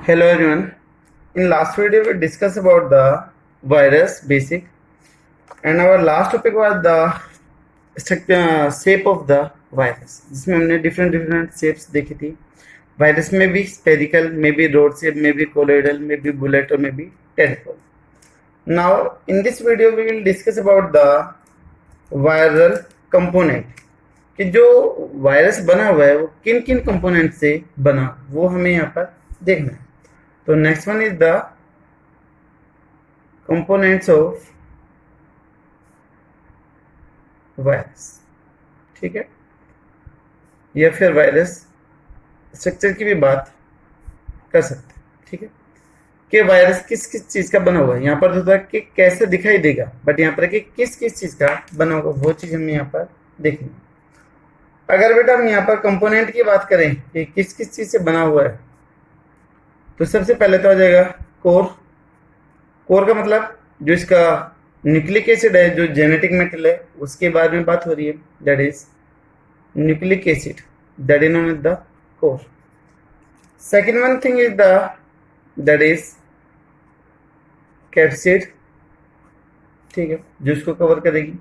Hello everyone. In last video we discussed about the virus basic and our last topic was the shape of the virus जिसमें हमने different shapes देखी थी. Virus में भी spherical, may be rod shape, may be colloidal, may be bullet और may be tetrapod. Now in this video we will discuss about the viral component कि जो virus बना हुआ है वो किन किन कंपोनेंट से बना वो हमें यहाँ पर देखना है. तो next one is the components of virus. ठीक है, या फिर वायरस स्ट्रक्चर की भी बात कर सकते हैं. ठीक है, कि वायरस किस किस चीज का बना हुआ है. यहाँ पर होता है कि कैसे दिखाई देगा, बट यहाँ पर कि किस किस चीज का बना होगा वो चीज हमें यहाँ पर देखनी है. अगर बेटा हम यहाँ पर कंपोनेंट की बात करें कि किस किस चीज से बना हुआ है, तो सबसे पहले तो आ जाएगा कोर. कोर का मतलब जो इसका न्यूक्लिक एसिड है, जो जेनेटिक मेटेरियल है, उसके बारे में बात हो रही है. That is nucleic acid, that is known as the core. Second one thing is that is capsid. ठीक है, जो इसको कवर करेगी.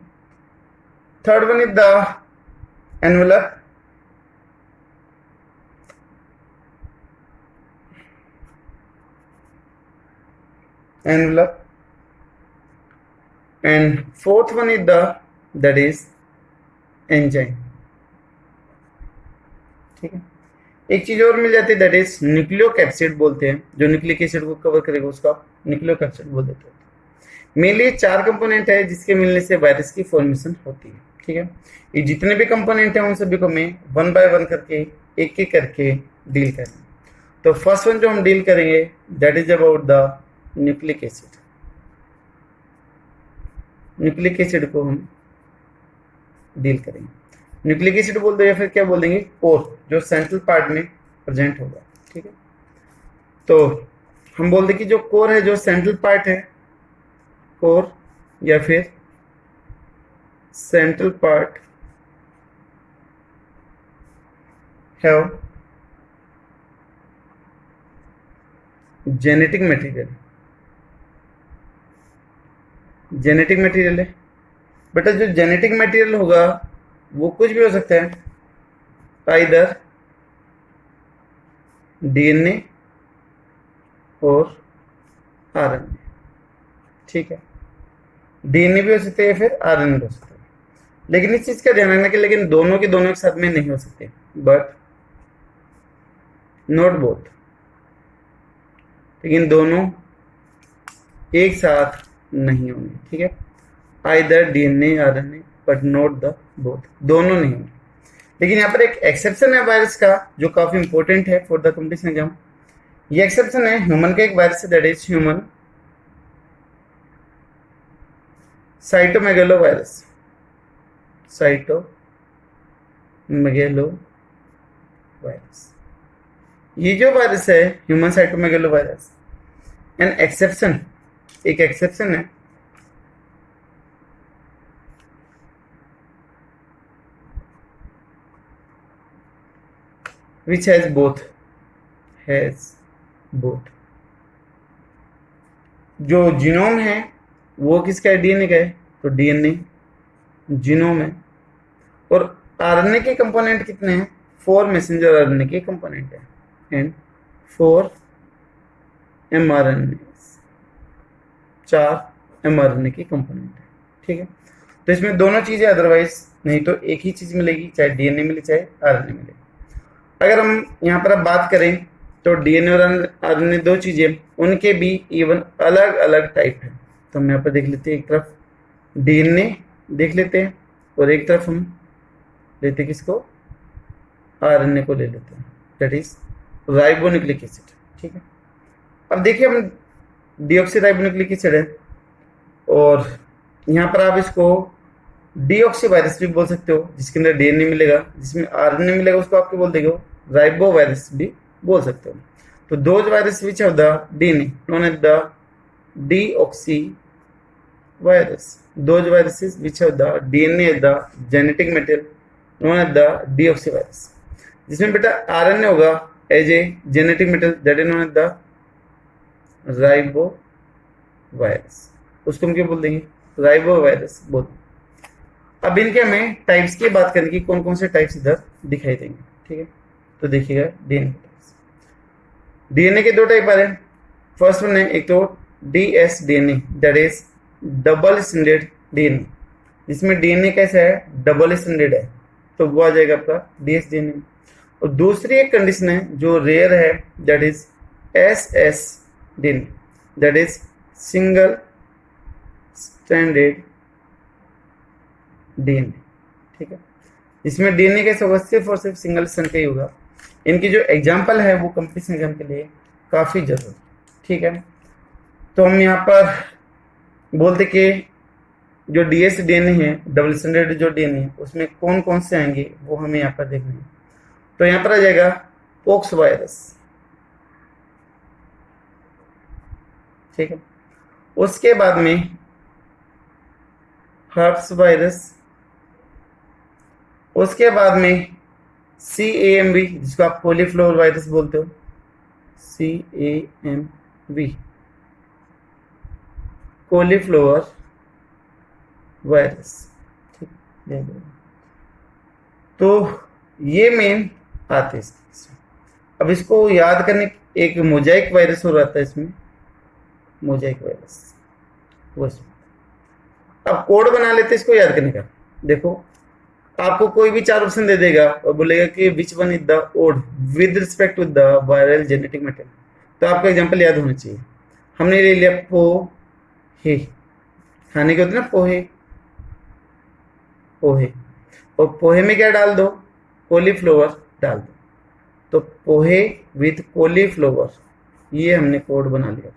Third one is the envelope. And fourth one is that is enzyme. ठीक है, एक चीज और मिल जाती है दैट इज न्यूक्लियोकैप्सिड बोलते हैं. जो न्यूक्लिक एसिड को कवर करेगा उसका न्यूक्लियोकैप्सिड बोल देते हैं. मेनली 4 कंपोनेंट है जिसके मिलने से वायरस की फॉर्मेशन होती है. ठीक है, ये जितने भी कंपोनेंट हैं उन सभी को मैं वन बाय वन करके एक एक करके डील करेंगे. तो फर्स्ट वन जो हम डील करेंगे that is about the nucleic acid. Nucleic acid को हम डील करेंगे. न्यूक्लिक एसिड बोल दो या फिर क्या बोल देंगे, कोर, जो सेंट्रल पार्ट में प्रेजेंट होगा. ठीक है, तो हम बोल दें कि जो कोर है, जो सेंट्रल पार्ट है, कोर या फिर central part have genetic material. Genetic material है बेटा. जो जेनेटिक मटेरियल होगा वो कुछ भी हो सकता है, आइदर डीएनए और आरएनए. ठीक है, डीएनए भी हो सकते हैं फिर आरएनए भी हो सकते हैं. लेकिन इस चीज का ध्यान रखना कि लेकिन दोनों के दोनों एक साथ में नहीं हो सकते, बट नॉट बोथ. लेकिन दोनों एक साथ नहीं होंगे. ठीक है, either DNA RNA but not the both. दोनों नहीं होंगे. लेकिन यहाँ पर एक एक्सेप्शन है वायरस का जो काफी इंपॉर्टेंट है फॉर द कॉम्पिटिशन एग्जाम. ये एक्सेप्शन है ह्यूमन का एक वायरस है, that is human cytomegalo virus. Cytomegalo virus, ये जो वायरस है human cytomegalo virus, an exception, एक एक्सेप्शन है which has both. जो जीनोम है वो किसका है, डीएनए का है, तो डीएनए जीनोम है. और आरएनए के कंपोनेंट कितने हैं, 4 मैसेंजर आरएनए के कंपोनेंट है एंड 4 एमआरएनए, 4 एमआरएनए के कंपोनेंट है. ठीक है, तो इसमें दोनों चीजें, अदरवाइज नहीं तो एक ही चीज मिलेगी, चाहे डीएनए मिले चाहे आरएनए मिले. अगर हम यहाँ पर अब बात करें तो डीएनए और आरएनए दो चीजें, उनके भी इवन अलग अलग टाइप है. तो हम यहाँ पर देख लेते हैं, एक तरफ डीएनए देख लेते हैं और एक तरफ हम लेते हैं किसको, आरएनए को ले लेते हैं, दैट इज राइबोन्यूक्लिक एसिड. ठीक है, अब देखिए हम डीऑक्सीराइबोन्यूक्लिक एसिड है और यहाँ पर आप इसको डीऑक्सी वायरस भी बोल सकते हो, जिसके अंदर डीएनए मिलेगा, जिसमें आरएनए मिलेगा, उसको आपके बोल देंगे राइबो वायरस भी बोल सकते हो. तो those virus which have the DNA known as the deoxy virus. Those viruses which have the DNA as the genetic material known as the deoxy virus. जिसमें बेटा आरएनए होगा as a genetic material, that is known as the ribo virus, उसको हम क्या बोल देंगे, ribo virus बोल। अब इनके हमें टाइप्स की बात करें कि कौन कौन से टाइप्स इधर दिखाई देंगे, ठीक है। तो देखिएगा डीएनए, डीएनए के दो टाइप आ रहे हैं। फर्स्ट वन है एक तो DS DNA, that is double standard DNA, जिसमें डीएनए कैसा है, डबल स्टैंडर्ड है, तो वो आ जाएगा आपका डीएस डीएनए। और दूसरी एक कंडीशन है जो रेयर है, that is SS DNA, that is single standard DNA, ठीक है। इसमें डीएनए कैसा होगा, सिर्फ और सिर्फ सिंगल स्ट्रैंड का ही होगा। इनकी जो एग्जाम्पल है वो कंपटीशन एग्जाम के लिए काफी जरूरी, ठीक है। तो हम यहाँ पर बोलते कि जो डीएस डीएनए है, डबल स्टैंडर्ड जो डीएनए है, उसमें कौन कौन से आएंगे वो हमें यहाँ पर देखना है। तो यहाँ पर आ जाएगा पोक्स वायरस, ठीक है। उसके बाद में हर्प्स वायरस, उसके बाद में CAMV, जिसको आप कॉलीफ्लावर वायरस बोलते हो, CAMV कॉलीफ्लावर वायरस, ठीक। तो ये मेन आते हैं इसमें। अब इसको याद करने, एक मोजाइक वायरस हो रहा था इसमें, मोजाइक वायरस वो इसमें। अब कोड बना लेते इसको याद करने का। देखो आपको कोई भी चार ऑप्शन दे देगा और बोलेगा कि which one is the odd with respect to the viral genetic material, तो आपका एग्जांपल याद होना चाहिए। हमने ले लिया पोहे, खाने के होते ना पोहे, पोहे, और पोहे में क्या डाल दो, कॉलीफ्लावर डाल दो, तो पोहे विद कॉलीफ्लावर, ये हमने कोड बना लिया था।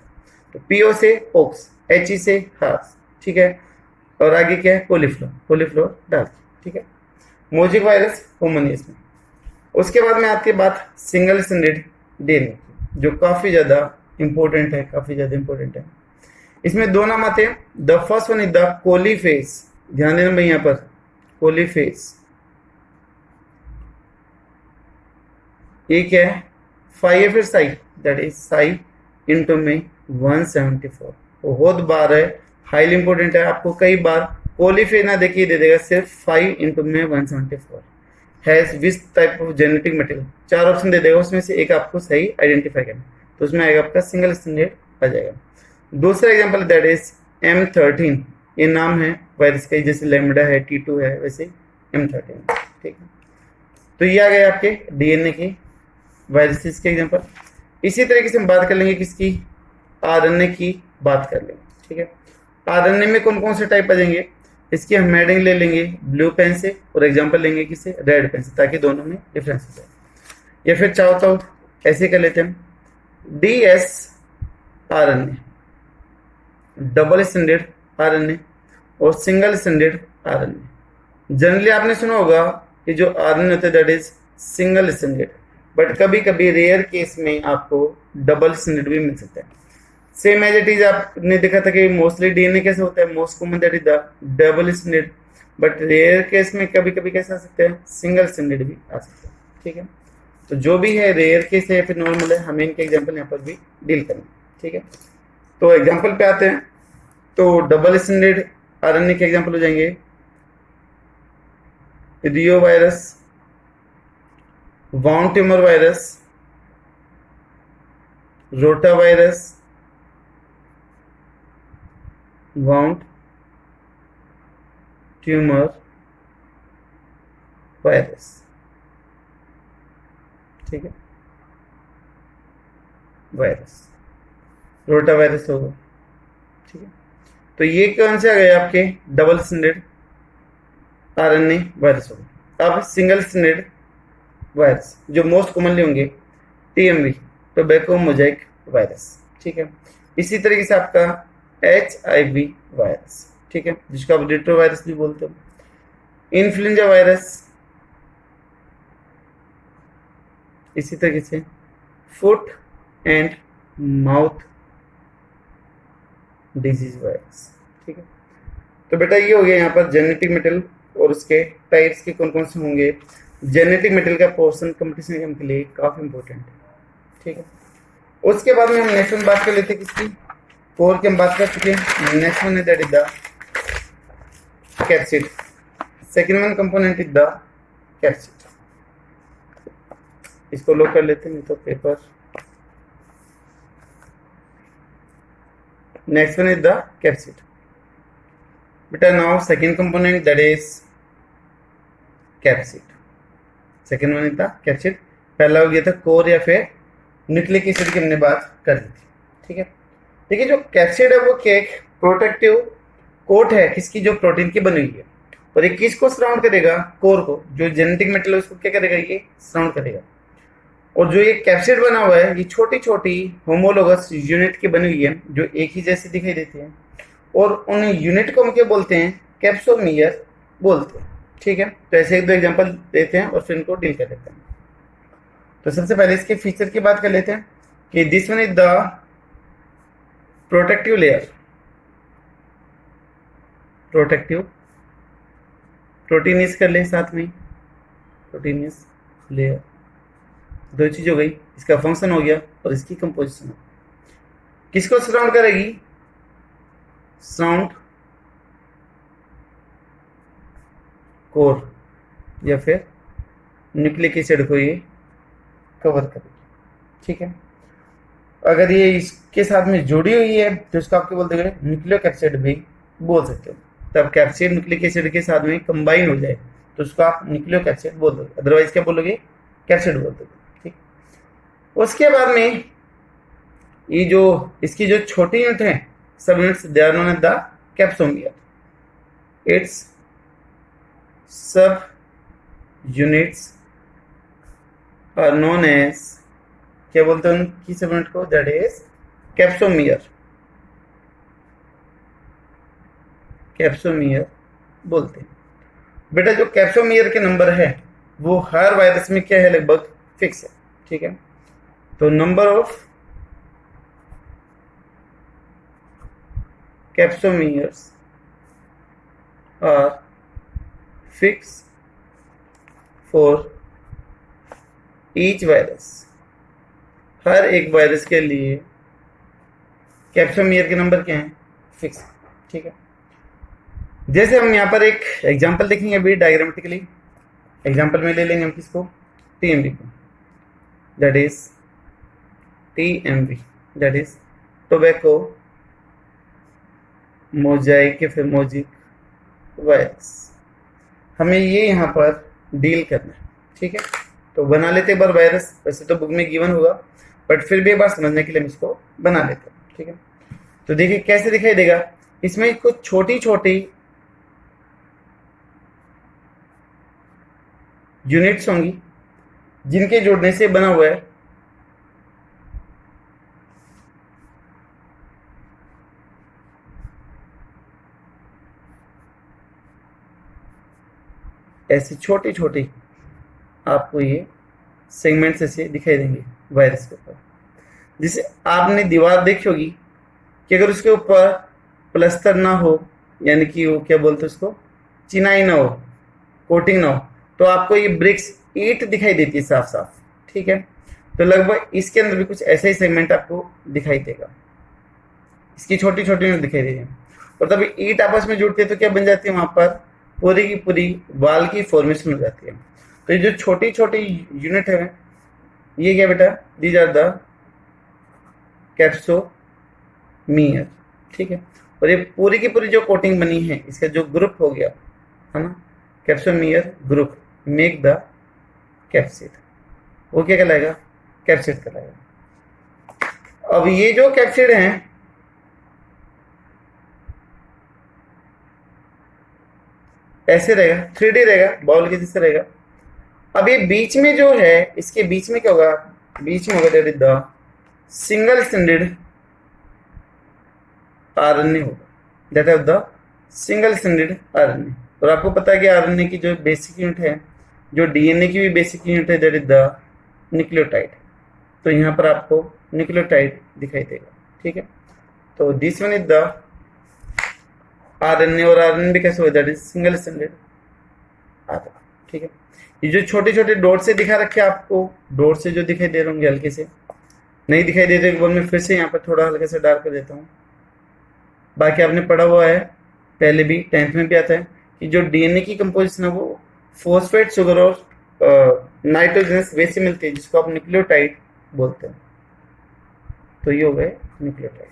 तो पीओ से पोक्स, HE से हार्स, ठीक है, और आगे क्या है, कॉलीफ्लावर, कॉलीफ्लावर डाल, ठीक है। मोजिक वायरस कॉमन है इसमें। उसके बाद में आपकी बात सिंगल स्टैंडर्ड डीएनए, जो काफी ज्यादा इंपॉर्टेंट है, काफी ज्यादा इंपॉर्टेंट है। इसमें दो नाम आते हैं। The first one is the coliphage, ध्यान देना भाई, यहाँ पर कोलीफेज, एक है फाइव फिर Sai, that is Sai into में 174, बहुत बार है, हाईली इंपॉर्टेंट है। आपको कई बार कोलीफेज ना देखिए दे देगा, सिर्फ 5 इंटू में 174 has which type of genetic material, चार ऑप्शन दे देगा, उसमें से एक आपको सही आइडेंटिफाई करना, तो उसमें आएगा आपका सिंगल स्टैंडर्ड आ जाएगा। दूसरा एग्जांपल दैट इज M13, ये नाम है वायरस का, जैसे लैम्बडा है, T2 है, वैसे M13, ठीक है। तो ये आ गए आपके डीएनए के वायरसेस के एग्जांपल। इसी तरीके से हम बात कर लेंगे किसकी, आरएनए की बात कर लेंगे, ठीक है। आरएनए में कौन कौन से टाइप आ जाएंगे, इसकी हम हेडिंग ले लेंगे ब्लू पेन से और एग्जांपल लेंगे किससे, रेड पेन से, ताकि दोनों में डिफरेंस हो जाए। या फिर चाहो तो ऐसे कर लेते हैं, DS RNA, double standard RNA और सिंगल स्टैंडर्ड आरएनए। जनरली आपने सुना होगा कि जो आरएनए होते हैं that is single standard, but कभी कभी रेयर केस में आपको डबल स्टैंडर्ड भी मिल सकता है। सेम एज इट इज आपने देखा था कि मोस्टली डीएनए कैसे होता है, most common that is the double standard, but rare case में कभी कभी कैसे आ सकते हैं, सिंगल स्टैंडर्ड भी आ सकते हैं, ठीक है। तो जो भी है रेयर केस है या फिर नॉर्मल है, हमें इनके एग्जाम्पल यहाँ पर भी डील करना, ठीक है। तो एग्जाम्पल पे आते हैं, तो डबल स्टैंडर्ड आरएनए के एग्जाम्पल हो जाएंगे reo virus, wound tumour virus, rota virus, wound tumour virus, ठीक है, वायरस, रोटा वायरस होगा, ठीक है। तो ये कौन से आ गए आपके डबल स्टैंडर्ड आरएनए वायरस होगा। अब सिंगल स्टैंडर्ड वायरस जो मोस्ट कॉमनली होंगे, TMV, टोबैको मोजाइक वायरस, ठीक है। इसी तरीके से आपका HIV वायरस, ठीक है, जिसको आप रेट्रो वायरस भी बोलते हो, इन्फ्लुएंजा वायरस, इसी तरीके से foot and mouth disease virus, ठीक है। तो बेटा ये हो गया यहाँ पर जेनेटिक मटेरियल और उसके टाइप्स के कौन कौन से होंगे। जेनेटिक मटेरियल का पोर्शन कंपटीशन एग्जाम के लिए काफी इंपॉर्टेंट है, ठीक है। उसके बाद में हम नेक्स्ट वन बात कर लेते हैं किसकी, कोर की हम बात कर चुके हैं। Next one is that is the capsid, second one component is the capsid. इसको लोग कर लेते हैं, नहीं तो paper. Next one is the capsid. बेटा now second component that is capsid, second one is the capsid. पहला हो गया था कोर या फिर न्यूक्लिक एसिड की हमने बात कर दी थी, ठीक है। देखिए जो कैप्सिड है वो क्या एक प्रोटेक्टिव कोट है किसकी, जो प्रोटीन की बनी हुई है, और ये किसको सराउंड करेगा, कोर को, जो जेनेटिक मेटेरियल है उसको क्या करेगा, ये सराउंड करेगा। और जो ये कैप्सिड बना हुआ है ये छोटी छोटी होमोलोगस यूनिट की बनी हुई है जो एक ही जैसी दिखाई देती है, और उन यूनिट को हम क्या बोलते हैं, कैप्सोमियर बोलते हैं, ठीक है। तो ऐसे एक दो एग्जांपल देते हैं और फिर इनको डील कर लेते हैं। तो सबसे पहले इसके फीचर की बात कर लेते हैं कि this one is the protective layer, protective proteins कर ले साथ में, प्रोटीनिस लेयर, दो चीज हो गई, इसका फंक्शन हो गया और इसकी कंपोजिशन हो गई। किसको सराउंड करेगी, सराउंड कोर या फिर न्यूक्लिक एसिड को ये कवर करेगी, ठीक है। अगर ये इसके साथ में जुड़ी हुई है तो इसको आपके बोलते हैं न्यूक्लिक एसिड भी बोल सकते हो। तब कैप्सिड न्यूक्लिक एसिड के साथ में कंबाइन हो जाए तो उसको आप न्यूक्लिक एसिड बोल दोगे, अदरवाइज क्या बोलोगे, कैप्सिड बोल दोगे, ठीक। उसके बाद में ये जो इसकी जो छोटी यूनिट है, subunits they are known as the capsomere, its subunits are known as, क्या बोलते हैं उनकी सब यूनिट को, दैट इज कैप्सोमियर, कैप्सोमियर बोलते हैं। बेटा जो कैप्सोमियर के नंबर है वो हर वायरस में क्या है, लगभग फिक्स है, ठीक है। तो number of capsomeres are fix for each virus, हर एक वायरस के लिए कैप्सोमियर के नंबर क्या हैं, फिक्स, ठीक है। जैसे हम यहाँ पर एक एग्जांपल देखेंगे अभी डायग्रामेटिकली, एग्जांपल में ले लेंगे हम किसको, टीएमवी को, that is TMV, that is tobacco Mosaic या फिर मोजिक वायरस। हमें ये यहाँ पर डील करना है, ठीक है। तो बना लेते एक बार वायरस, वैसे तो बुक में गिवन होगा बट फिर भी एक बार समझने के लिए हम इसको बना लेते हैं, ठीक है। तो देखिए कैसे दिखाई देगा, इसमें कुछ छोटी छोटी यूनिट्स होंगी जिनके जोड़ने से बना हुआ है ऐसी छोटी छोटी, आपको ये सेगमेंट्स ऐसे दिखाई देंगे वायरस के ऊपर। जिसे आपने दीवार देखी होगी कि अगर उसके ऊपर प्लस्तर ना हो, यानी कि वो क्या बोलते हैं उसको, चिनाई ना हो, कोटिंग ना हो, तो आपको ये ब्रिक्स, ईंट दिखाई देती है साफ साफ, ठीक है। तो लगभग इसके अंदर भी कुछ ऐसा ही सेगमेंट आपको दिखाई देगा, इसकी छोटी छोटी यूनिट दिखाई देगी। और तब ईंट आपस में जुड़ती है तो क्या बन जाती है, वहां पर पूरी की पूरी वाल की फॉर्मेशन हो जाती है। तो ये जो छोटी छोटी यूनिट है ये क्या बेटा, दीज आर द कैप्सोमियर, ठीक है। और ये पूरी की पूरी जो कोटिंग बनी है, इसका जो ग्रुप हो गया है ना, capsomere group make the capsid, वो क्या कहलाएगा, कैप्सिड कहलाएगा। अब ये जो कैप्सिड है ऐसे रहेगा, 3D रहेगा, बॉल के जैसे रहेगा। अब ये बीच में जो है, इसके बीच में क्या होगा, बीच में होगा that is the single standard RNA होगा, that is the single standard RNA. और आपको पता है कि आरएनए की जो बेसिक यूनिट है, जो डीएनए की भी बेसिक यूनिट है, दैट इज द न्यूक्लियोटाइड। तो यहाँ पर आपको न्यूक्लियोटाइड दिखाई देगा, ठीक है। तो this one is the RNA, और आरएनए भी कैसे होगा, that is single standard RNA, ठीक है। ये जो छोटे छोटे डॉट से दिखा रखे आपको, डॉट से जो दिखाई दे रहे होंगे हल्के से, नहीं दिखाई देते एक बार मैं फिर से यहाँ पर थोड़ा हल्के से डार्क कर देता हूँ। बाकी आपने पढ़ा हुआ है, पहले भी 10th में भी आता है कि जो डीएनए की कंपोजिशन है वो फॉस्फेट शुगर और नाइट्रोजनस बेस से मिलती है, जिसको आप न्यूक्लियोटाइड बोलते हैं। तो ये हो गए न्यूक्लियोटाइड।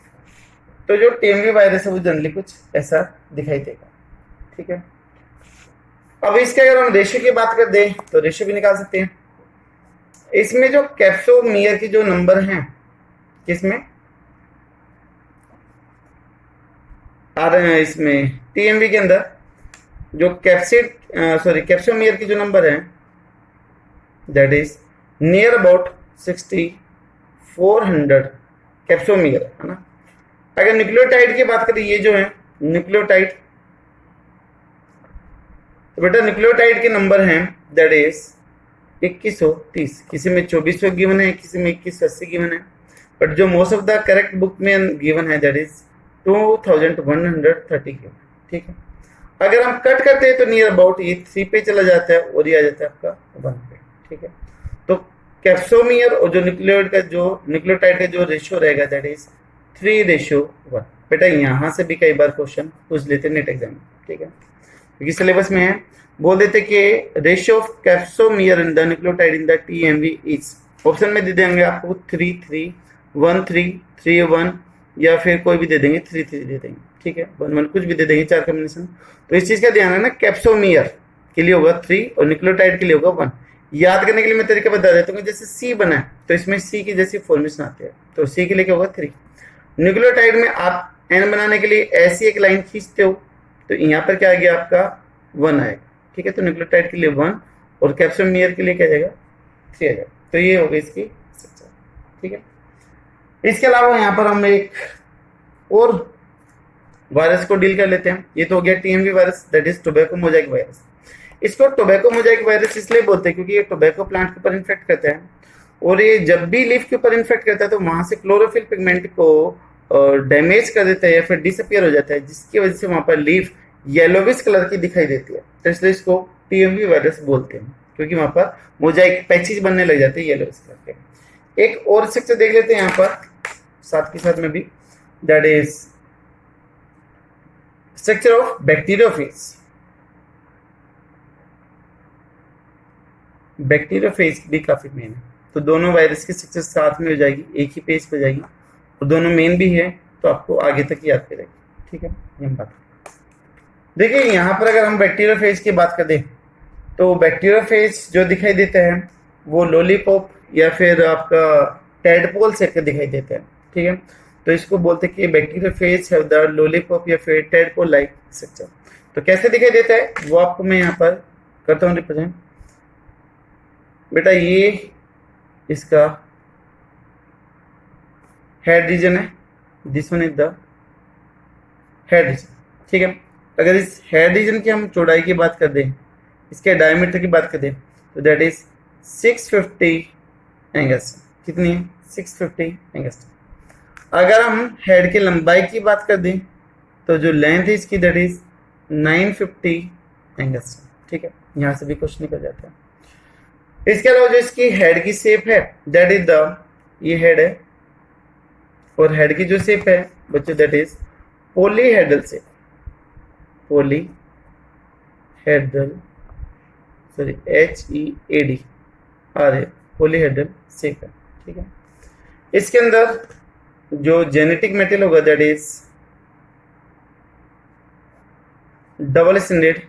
तो जो टीएमवी वायरस है वो जनरली कुछ ऐसा दिखाई देगा, ठीक है। अब इसके अगर हम रेशियो की बात कर दें तो रेशियो भी निकाल सकते हैं। इसमें जो कैप्सोमियर की जो नंबर हैं, किसमें आ रहे हैं, इसमें टीएमवी के अंदर जो कैप्सोमियर की जो नंबर है that is near about 6400 capsomere, है ना। अगर न्यूक्लियोटाइड की बात करें, ये जो है न्यूक्लियोटाइड, तो बेटा न्यूक्लियोटाइड के नंबर हैं दैट इज 2130। किसी में 2400 गिवन है, किसी में 2180 गिवन है, बट जो most of the correct book में गिवन है दैट इज 2130 गिवन, ठीक है। अगर हम कट करते हैं तो नियर अबाउट ये 3 पे चला जाता है और ये आ जाता है आपका 1 पे, ठीक है। तो कैप्सोमियर और जो न्यूक्लियोटाइड का जो रेशियो रहेगा दैट इज 3:1। बेटा यहाँ से भी कई बार क्वेश्चन पूछ लेते हैं नेट एग्जाम में, ठीक है, क्योंकि सिलेबस में है। बोल देते कि ratio of capsomere in the nucleotide in the TMV is, option में दे देंगे आपको 3:3:1:3:1 या फिर कोई भी दे देंगे 3:3 दे देंगे, ठीक है, 1:1 कुछ भी दे देंगे, 4 कॉम्बिनेशन। तो इस चीज का ध्यान है ना, कैप्सोमियर के लिए होगा 3 और न्यूक्लियोटाइड के लिए होगा 1। याद करने के लिए मैं तरीका बता देता हूँ, जैसे सी बना है तो इसमें सी की जैसी फॉर्मेशन आती है, तो सी के लिए क्या होगा 3। न्यूक्लियोटाइड में आप एन बनाने के लिए ऐसी एक लाइन खींचते हो तो यहाँ पर क्या आ गया आपका 1 आएगा, ठीक है। तो न्यूक्लियोटाइड के लिए 1 और कैप्सोमियर के लिए क्या जाएगा 3 आ जाएगा। तो ये हो गई इसकी स्ट्रक्चर, ठीक है। इसके अलावा यहाँ पर हम एक और वायरस को डील कर लेते हैं। ये तो हो गया TMV virus that is tobacco Mosaic virus. इसको टोबैको मोजाइक वायरस इसलिए बोलते हैं क्योंकि ये टोबैको प्लांट के ऊपर इन्फेक्ट करता है, और ये जब भी लीफ के ऊपर इन्फेक्ट करता है तो वहां से क्लोरोफिल पिगमेंट को डैमेज कर देता है या फिर डिसअपियर हो जाता है, जिसकी वजह से वहां पर लीफ येलोविश कलर की दिखाई देती है। तो इसलिए इसको टीएमवी वायरस बोलते हैं, क्योंकि वहां पर मोजाइक पैचेज बनने लग जाते हैं येलोविश कलर के। एक और स्ट्रक्चर देख लेते हैं यहाँ पर साथ के साथ में भी, that is structure of bacteriophage. Bacteriophage भी काफी मेन है, तो दोनों वायरस की स्ट्रक्चर साथ में हो जाएगी, एक ही पेज पे जाएगी, और दोनों मेन भी है तो आपको आगे तक याद करेगी, ठीक है। ये हम बात देखिए, यहाँ पर अगर हम बैक्टीरियोफेज की बात करें तो बैक्टीरियोफेज जो दिखाई देता है वो लॉलीपॉप या फिर आपका टेडपोल से दिखाई देता है, ठीक है। तो इसको बोलते हैं कि बैक्टीरियोफेज हैव द लॉलीपॉप या फिर टेडपोल लाइक स्ट्रक्चर। तो कैसे दिखाई देता है वो आपको मैं यहाँ पर करता हूँ रिप्रेजेंट। बेटा ये इसका हेड रीजन है, this one is the head region, ठीक है। अगर इस हेड रीजन की हम चौड़ाई की बात कर दें, इसके डायमीटर की बात कर दें, तो दैट इज 650 एंगस्ट्रम। कितनी है 650 एंगस्ट्रम। अगर हम हेड की लंबाई की बात कर दें तो जो लेंथ है इसकी दैट इज 950 एंगस्ट्रम, ठीक है। यहाँ से भी क्वेश्चन निकल जाता है। इसके अलावा जो इसकी हेड की शेप है दैट इज द, ये हेड है और हेड की जो शेप है बच्चों that is polyhedral shape, polyhedral, sorry HEAD polyhedral shape है, ठीक है। इसके अंदर जो जेनेटिक मेटेरियल होगा that is double standard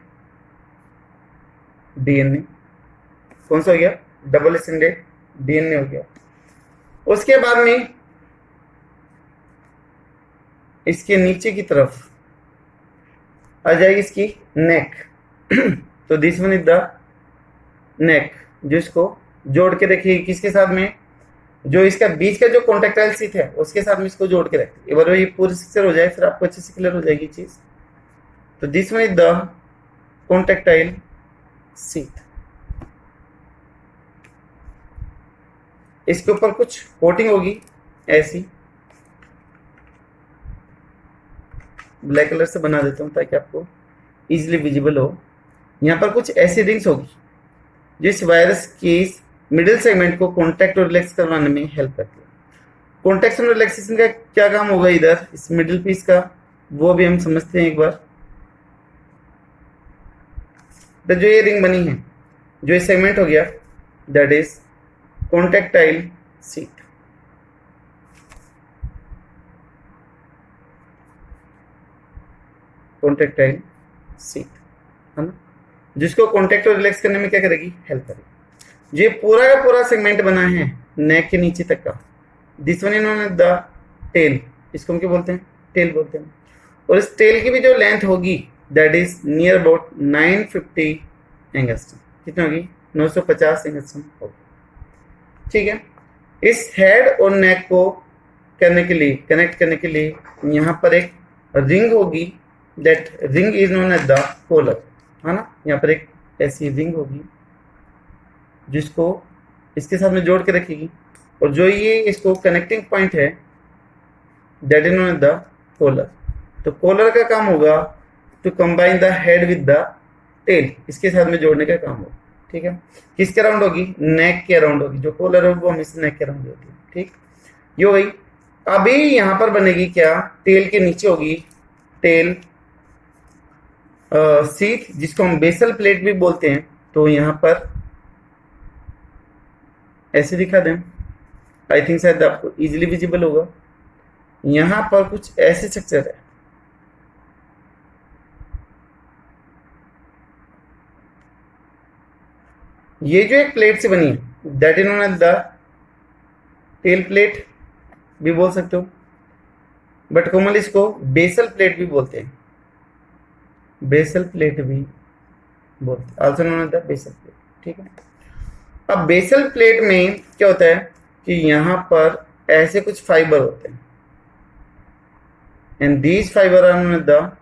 DNA. कौन सा हो गया डबल स्टैंडर्ड डीएनए हो गया। उसके बाद में इसके नीचे की तरफ आ जाएगी इसकी नेक। तो this one is the neck, जो इसको जोड़ के रखिए किसके साथ में, जो इसका बीच का जो कॉन्ट्रेक्टाइल शीथ है उसके साथ में इसको जोड़ के रखते हैं। एक बार ये पूरी पिक्चर हो जाए फिर आपको अच्छे से क्लियर हो जाएगी चीज। तो this one is the contractile sheath. इसके ऊपर कुछ कोटिंग होगी ऐसी, ब्लैक कलर से बना देता हूं ताकि आपको इजीली विजिबल हो। यहाँ पर कुछ ऐसी रिंग्स होगी जो इस वायरस की मिडिल सेगमेंट को कॉन्टैक्ट और रिलैक्स करवाने में हेल्प करती है। कॉन्टेक्शन और रिलैक्सेशन का क्या काम होगा इधर इस मिडिल पीस का, वो भी हम समझते हैं एक बार। तो जो ये रिंग बनी है, जो ये सेगमेंट हो गया, that is contractile seat. Contractile seat है ना, जिसको कॉन्टेक्ट और रिलैक्स करने में क्या करेगी, हेल्प करेगी। ये पूरा का पूरा सेगमेंट बना है नेक के नीचे तक का, दिस वन इन्होंने द टेल, इसको हम क्या बोलते हैं, टेल बोलते हैं। और इस टेल की भी जो लेंथ होगी that is near about 950 angstrom. कितनी होगी, 950 एंगस्ट्रम होगी। ठीक है, इस हेड और नेक को करने के लिए, कनेक्ट करने के लिए यहाँ पर एक रिंग होगी, that ring is known as the collar, है ना। यहाँ पर एक ऐसी रिंग होगी जिसको इसके साथ में जोड़ के रखेगी, और जो ये इसको कनेक्टिंग पॉइंट है that is known as the collar. तो कॉलर का काम होगा to combine the head with the tail, इसके साथ में जोड़ने का काम होगा। ठीक है, किसके अराउंड होगी, नेक के अराउंड होगी। जो कॉलर है वो हमेशा नेक के अराउंड होती है। ठीक, ये हो गई। अभी यहां पर बनेगी क्या, टेल के नीचे होगी टेल सीट, जिसको हम बेसल प्लेट भी बोलते हैं। तो यहां पर ऐसे दिखा दें, आई थिंक शायद आपको इजीली विजिबल होगा। यहां पर कुछ ऐसे स्ट्रक्चर है, ये जो एक प्लेट से बनी है that is known as the tail plate भी बोल सकते हो, बट कॉमनली इसको बेसल प्लेट भी बोलते हैं, बेसल प्लेट भी बोलते हैं, also known as the basal plate. ठीक है, अब बेसल प्लेट में क्या होता है कि यहां पर ऐसे कुछ फाइबर होते हैं, and these fibre are known as the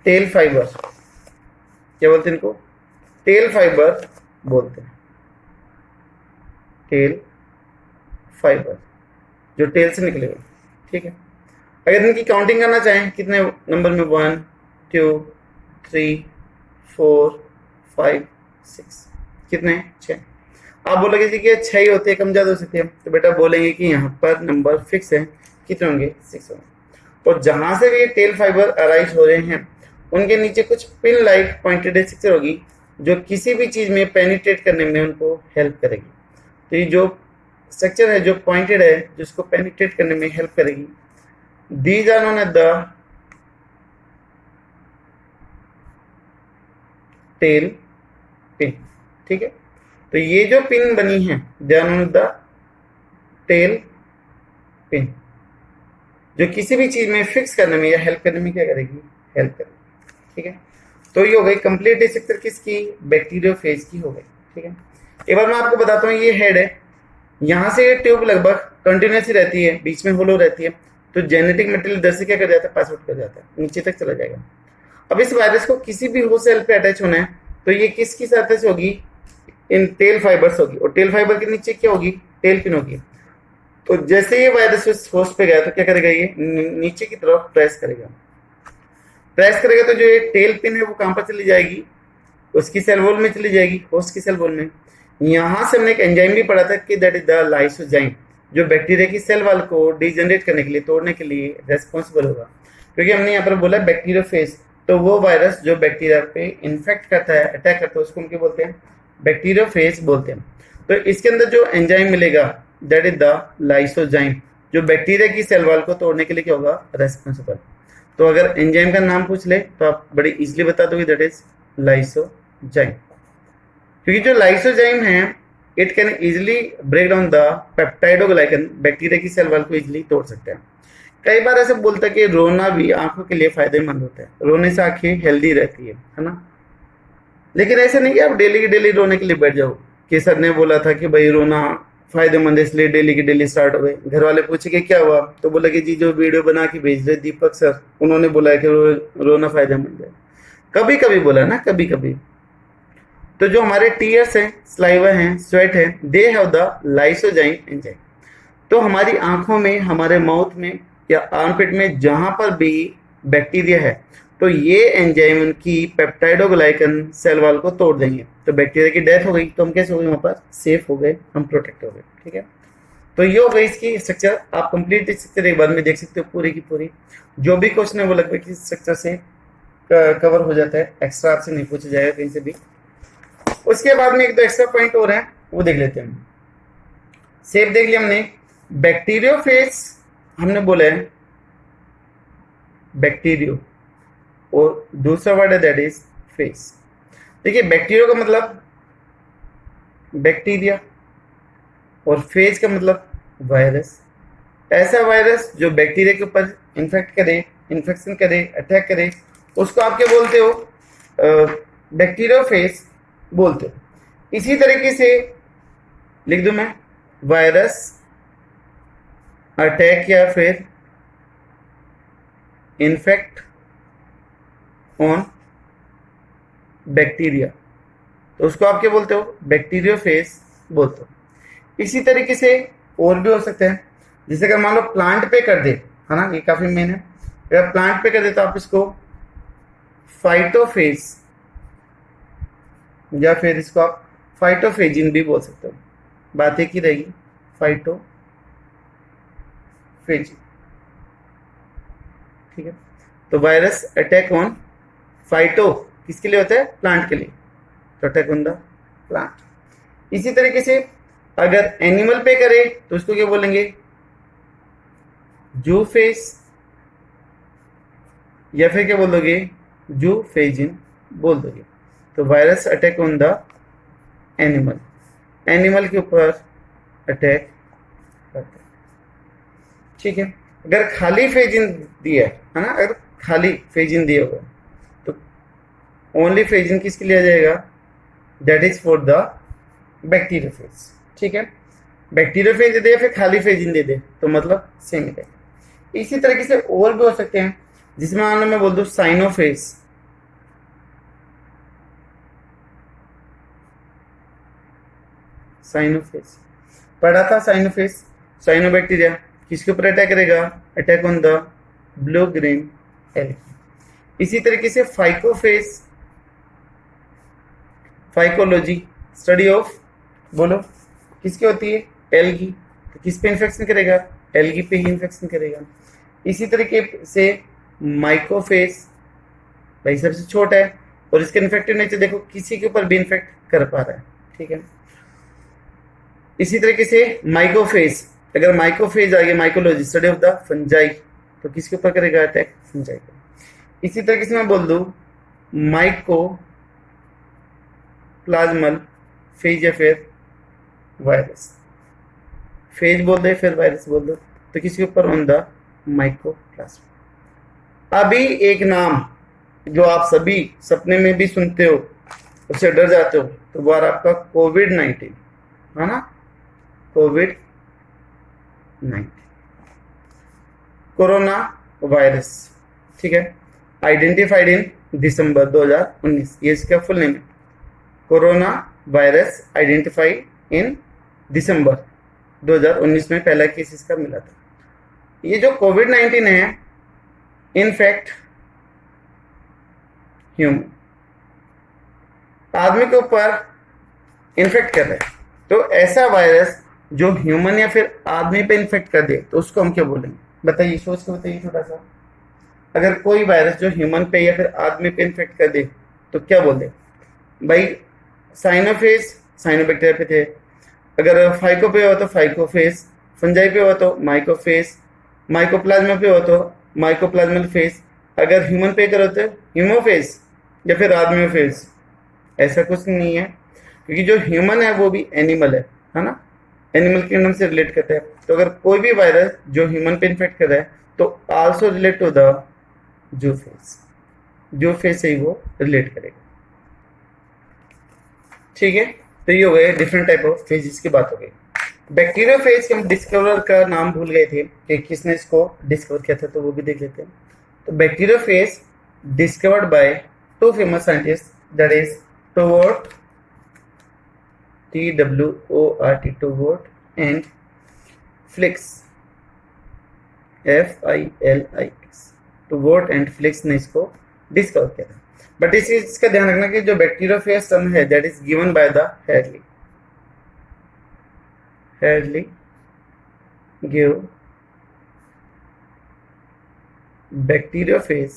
tail fibre. क्या बोलते हैं इनको, टेल फाइबर बोलते हैं, टेल फाइबर जो टेल से निकले हुए। ठीक है, अगर इनकी काउंटिंग करना चाहें कितने नंबर में, 1 2 3 4 5 6, कितने, 6। आप बोलोगे जी कि 6 ही होते हैं, कम ज्यादा हो सकते हैं, तो बेटा बोलेंगे कि यहाँ पर नंबर फिक्स है, कितने होंगे, 6 होंगे। और जहां से भी ये टेल फाइबर अराइज हो रहे हैं उनके नीचे कुछ पिन लाइक पॉइंटेड स्ट्रक्चर होगी जो किसी भी चीज में पेनिट्रेट करने में उनको हेल्प करेगी। तो ये जो स्ट्रक्चर है जो पॉइंटेड है, जिसको पेनिट्रेट करने में हेल्प करेगी, these are known as the tail pin. ठीक है, तो ये जो पिन बनी है they are known as the tail pin, जो किसी भी चीज में फिक्स करने में या हेल्प करने में क्या करेगी, हेल्प करेगी। ठीक है, तो ये हो गई कंप्लीट स्ट्रक्चर किसकी, बैक्टीरियोफेज की हो गई। ठीक है, एक बार मैं आपको बताता हूँ, ये हेड है, यहां से ये ट्यूब लगभग कंटिन्यूस ही रहती है, बीच में होलो रहती है, तो जेनेटिक मटेरियल इधर से क्या कर जाता है, पास आउट कर जाता है, नीचे तक चला जाएगा। अब इस वायरस को किसी भी होस्ट सेल पे अटैच होना है तो ये किसकी सतह से होगी, इन टेल फाइबर्स होगी, और टेल फाइबर के नीचे क्या होगी, टेल पिन होगी। तो जैसे ये वायरस उस होस्ट पे गया तो क्या करेगा, ये नीचे की तरफ प्रेस करेगा, प्रेस करेगा तो जो ये टेल पिन है वो कहां पर चली जाएगी, उसकी सेल वॉल में चली जाएगी, होस्ट की सेल वॉल में। यहां से हमने एक एंजाइम भी पढ़ा था कि दैट इज द लाइसोजाइम, जो बैक्टीरिया की सेल वॉल को डिजनरेट करने के लिए, तोड़ने के लिए रेस्पॉन्सिबल होगा। क्योंकि हमने यहाँ पर बोला बैक्टीरियोफेज, तो वो वायरस जो बैक्टीरिया पे इन्फेक्ट करता है, अटैक करता है, उसको हम क्या बोलते हैं, बैक्टीरियोफेज बोलते हैं। तो इसके अंदर जो एंजाइम मिलेगा दैट इज द लाइसोजाइम, जो बैक्टीरिया की सेल वॉल को तोड़ने के लिए क्या होगा, रेस्पॉन्सिबल। तो अगर एंजाइम का नाम पूछ ले तो आप बड़ी इजीली बता दोगे दैट इज लाइसोजाइम। क्योंकि जो लाइसोजाइम है it can easily break down the peptidoglycan, bacteria की सेल वॉल को इजिली तोड़ सकते हैं। कई बार ऐसे बोलता है कि रोना भी आंखों के लिए फायदेमंद होता है, रोने से आंखें हेल्दी रहती है ना। लेकिन ऐसे नहीं कि आप डेली की डेली रोने के लिए बैठ जाओ, कि सर ने बोला था कि भाई रोना फायदेमंद है इसलिए डेली की डेली स्टार्ट हो गए। घर वाले पूछे कि क्या हुआ, तो बोला कि जी जो वीडियो बना के भेज रहे दीपक सर, उन्होंने बोला कि रोना फायदेमंद है। कभी कभी बोला ना, कभी कभी। तो जो हमारे टीयर्स हैं, स्लाइवा हैं, स्वेट है, they have the lysozyme enzyme. तो हमारी आंखों में, हमारे माउथ में या आर्मपिट में जहां पर भी बैक्टीरिया है तो ये एंजाइम उनकी पेप्टाइडोग्लाइकन सेल वॉल को तोड़ देंगे। तो बैक्टीरिया की डेथ हो गई तो हम कैसे हो गए, वहां पर सेफ हो गए, हम प्रोटेक्ट हो गए। ठीक है। तो ये हो गई इसकी स्ट्रक्चर। आप कंप्लीट स्ट्रक्चर एक बार में देख सकते हो पूरी की पूरी। जो भी क्वेश्चन है वो लगभग इस स्ट्रक्चर से कवर हो जाता है, एक्स्ट्रा आपसे नहीं पूछा जाएगा कहीं से भी। उसके बाद में एक दो एक्स्ट्रा पॉइंट और हैं, वो देख लेते हैं। शेप देख लिया हमने। बैक्टीरियोफेज हमने बोला है, बैक्टीरियो, और दूसरा वर्ड है दैट इज फेस। देखिए बैक्टीरियो का मतलब बैक्टीरिया और फेज का मतलब वायरस। ऐसा वायरस जो बैक्टीरिया के ऊपर इन्फेक्ट करे, इन्फेक्शन करे, अटैक करे, उसको आप क्या बोलते हो? बैक्टीरियोफेज बोलते हो। इसी तरीके से लिख दूं मैं, वायरस अटैक या फिर इन्फेक्ट ऑन बैक्टीरिया, तो उसको आप क्या बोलते हो? बैक्टीरियोफेज बोलते हो। इसी तरीके से और भी हो सकते हैं, जैसे अगर मान लो प्लांट पे कर दे, है ना, ये काफी मेन है। अगर प्लांट पे कर दे तो आप इसको फाइटोफेज या फिर इसको आप फाइटोफेजिन भी बोल सकते हो, बात एक ही रहेगी, फाइटोफेजिन। ठीक है। तो वायरस अटैक ऑन फाइटो किसके लिए होता है? प्लांट के लिए, तो अटैक ऑन द प्लांट। इसी तरीके से अगर एनिमल पे करे तो उसको क्या बोलेंगे? जूफेज, या फिर क्या बोल दोगे? जूफेजिन बोल दोगे। तो virus attack on the animal, animal के ऊपर अटैक करता है। ठीक है। अगर खाली फेजिन दिया है ना, अगर खाली फेजिन दिया हुआ तो ओनली फेजिन किसके लिए आ जाएगा? That is for the bacteriophage. ठीक है। बैक्टीरियोफेज दे दे या फिर खाली फेजिन दे दे तो मतलब सेम ही है। इसी तरीके से और भी हो सकते हैं, जिसमें मान लो मैं बोल दूं साइनोफेज, साइनोफेज पढ़ा था। साइनोफेज, साइनोबैक्टीरिया किसके ऊपर अटैक करेगा? Attack on the blue green algae. इसी तरीके से फाइकोफेज, फाइकोलॉजी स्टडी ऑफ, बोलो किसकी होती है? एल्गी। तो किस पे इन्फेक्शन करेगा? एल्गी पे ही इन्फेक्शन करेगा। इसी तरीके से माइकोफेज, भाई सबसे छोटा है और इसका इन्फेक्टिव नेचर देखो किसी के ऊपर भी इन्फेक्ट कर पा रहा है। ठीक है। इसी तरीके से माइकोफेज, अगर माइकोफेज आ गया, mycology study of the fungi, तो किसके ऊपर करेगा अटैक? फंजाई को। इसी तरीके से मैं बोल दूं माइको प्लाज्मल फेज या फिर वायरस, फेज बोल दे फिर वायरस बोल दो, तो किसके ऊपर? On the mycoplasma. अभी एक नाम जो आप सभी सपने में भी सुनते हो, उससे डर जाते हो, तो वो आपका कोविड-19 है ना, कोविड-19, कोरोना वायरस। ठीक है। आइडेंटिफाइड इन दिसंबर 2019, ये इसका फुल नेम है। कोरोना वायरस आइडेंटिफाइड इन दिसंबर 2019 में पहला केस इसका मिला था। ये जो कोविड-19 है, इनफैक्ट ह्यूमन, आदमी के ऊपर इन्फेक्ट कर रहा है। तो ऐसा वायरस जो ह्यूमन या फिर आदमी पे इन्फेक्ट कर दे तो उसको हम क्या बोलेंगे? बताइए, सोच के बताइए थोड़ा सा। अगर कोई वायरस जो ह्यूमन पे या फिर आदमी पे इन्फेक्ट कर दे तो क्या बोले? भाई साइनोफेज साइनोबैक्टीरिया पे थे, अगर फाइको पे हो तो फाइकोफेज, फंजाई पे हो तो माइकोफेज, माइकोप्लाज्मा पे हो तो माइकोप्लाज्मल फेज, अगर ह्यूमन पे करो तो ह्यूमोफेज या फिर आदमियोफेज। ऐसा कुछ नहीं है, क्योंकि जो ह्यूमन है वो भी एनिमल है ना, एनिमल किंगडम से रिलेट करता है। तो अगर कोई भी वायरस जो ह्यूमन पे इन्फेक्ट कर रहा है तो आल्सो रिलेट टू द जूफेज, जूफेज से ही वो रिलेट करेगा। ठीक है। तो ये हो गए डिफरेंट टाइप ऑफ फेजेस की बात हो गई। बैक्टीरियोफेज के हम डिस्कवर का नाम भूल गए थे कि किसने इसको डिस्कवर किया था, तो वो भी देख लेते हैं। तो bacteriophage discovered by two famous scientist, that is Twort, TWORT, Twort, and Felix, FILIX। Twort and Felix ने इसको डिस्कवर किया था। बट इस चीज का ध्यान रखना कि जो बैक्टीरियोफेज टर्म है that is given by the Hadley, Hadley give bacteriophage,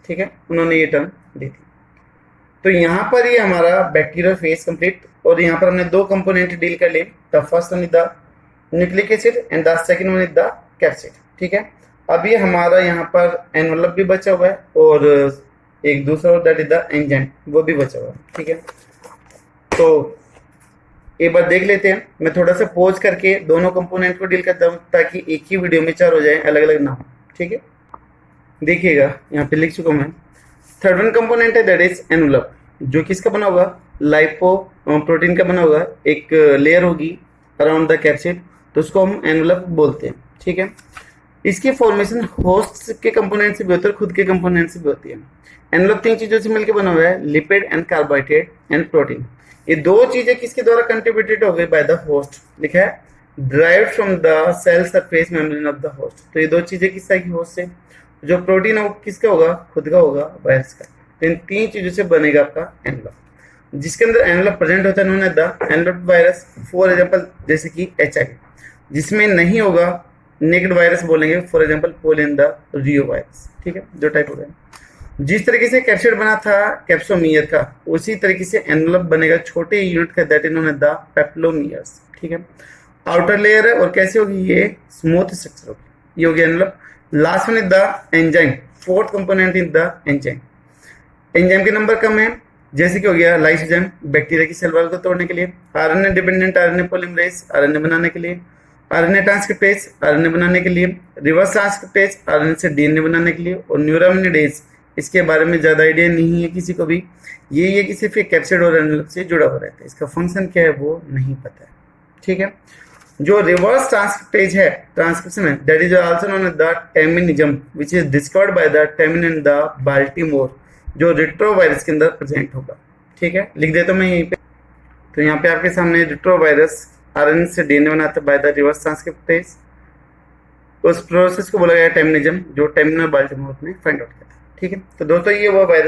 ठीक है, उन्होंने ये टर्म दी थी। तो यहाँ पर ये हमारा बैक्टीरियोफेज कंप्लीट, और यहाँ पर हमने दो कंपोनेंट डील कर लिए। The first one is the nucleic acid and the second one is the capsid, ठीक है। अब ये हमारा यहाँ पर एनवलप भी बचा हुआ है और एक दूसरा दैट इज द एंजाइम, वो भी बचा हुआ है, ठीक है। तो एक बार देख लेते हैं, मैं थोड़ा सा पॉज करके दोनों कंपोनेंट को डील करता हूँ ताकि एक ही वीडियो में चार हो जाए, अलग अलग ना हो, ठीक है। देखिएगा यहाँ पे लिख चुका हूँ मैं। थर्ड वन कंपोनेंट है दैट इज एनवलप, जो किसका बना होगा, लाइपो प्रोटीन का बना होगा। एक लेयर होगी अराउंड द कैप्सिड, तो उसको हम एनवलप बोलते हैं, ठीक है। इसकी फॉर्मेशन होस्ट के कंपोनेंट से भी होती है, खुद के कंपोनेंट से भी होती है। एनवलप तीन चीजों से मिलकर बना हुआ है, lipid and carbohydrate and protein. ये दो चीजें किसके द्वारा कंट्रीब्यूटेड हो गई, बाय द होस्ट, लिखा है derived from the cell surface membrane of the host. तो ये दो चीजें किस तरह की होस्ट से, जो प्रोटीन है वो किसका होगा, खुद का होगा, वायरस का। तो इन तीन चीजों से बनेगा आपका एनवलप, जिसके अंदर एनवलप प्रेजेंट होता है उन्होंने the envelope virus. For example जैसे कि HIV, जिसमें नहीं होगा नेकेड वायरस बोलेंगे, for example pollen the Rio virus, ठीक है, जो टाइप हो गया। जिस तरीके से कैप्सिड बना था कैप्सोमियर का, उसी तरीके से एनवलप बनेगा छोटे यूनिट का, दैट इन्होंने द पेप्लोमियर्स, ठीक है। आउटर लेयर है और कैसे होगी, ये स्मूथ स्ट्रक्चर होगी, ये हो गया envelope. Last one is the enzyme, fourth component in the enzyme. Enzyme के नंबर कम है, जैसे कि हो गया लाइसोजाइम, बैक्टीरिया की सेल वॉल को तोड़ने के लिए, RNA dependent RNA polymerase, RNA बनाने के लिए, आरएनए ट्रांसक्रिप्टेज, आरएनए बनाने के लिए, रिवर्स ट्रांसक्रिप्टेज, आरएनए से डीएनए बनाने के लिए, और न्यूरामिनिडेज, इसके बारे में ज्यादा आइडिया नहीं है किसी को भी, ये कि सिर्फ एक कैप्सिड और एनवलप से जुड़ा हुआ रहता है, इसका फंक्शन क्या है वो नहीं पता है, ठीक है। जो रिवर्स ट्रांसक्रिप्टेज है, ट्रांसक्रिप्शन है, that is also known as the teminism, which is discovered by the Temin and the Baltimore, जो रिट्रोवायरस के अंदर प्रेजेंट होगा, ठीक है। लिख देता हूं मैं यहीं पे। तो यहाँ पे आपके सामने रिट्रोवायरस आरएनए से डीएनए बनाता है बाय द रिवर्स ट्रांसक्रिप्टेज, उस प्रोसेस को बोला गया टेमिनिज्म, जो टेमिन और बाल्टीमोर ने फाइंड आउट किया था, ठीक है। तो दोस्तों ये वो वायरस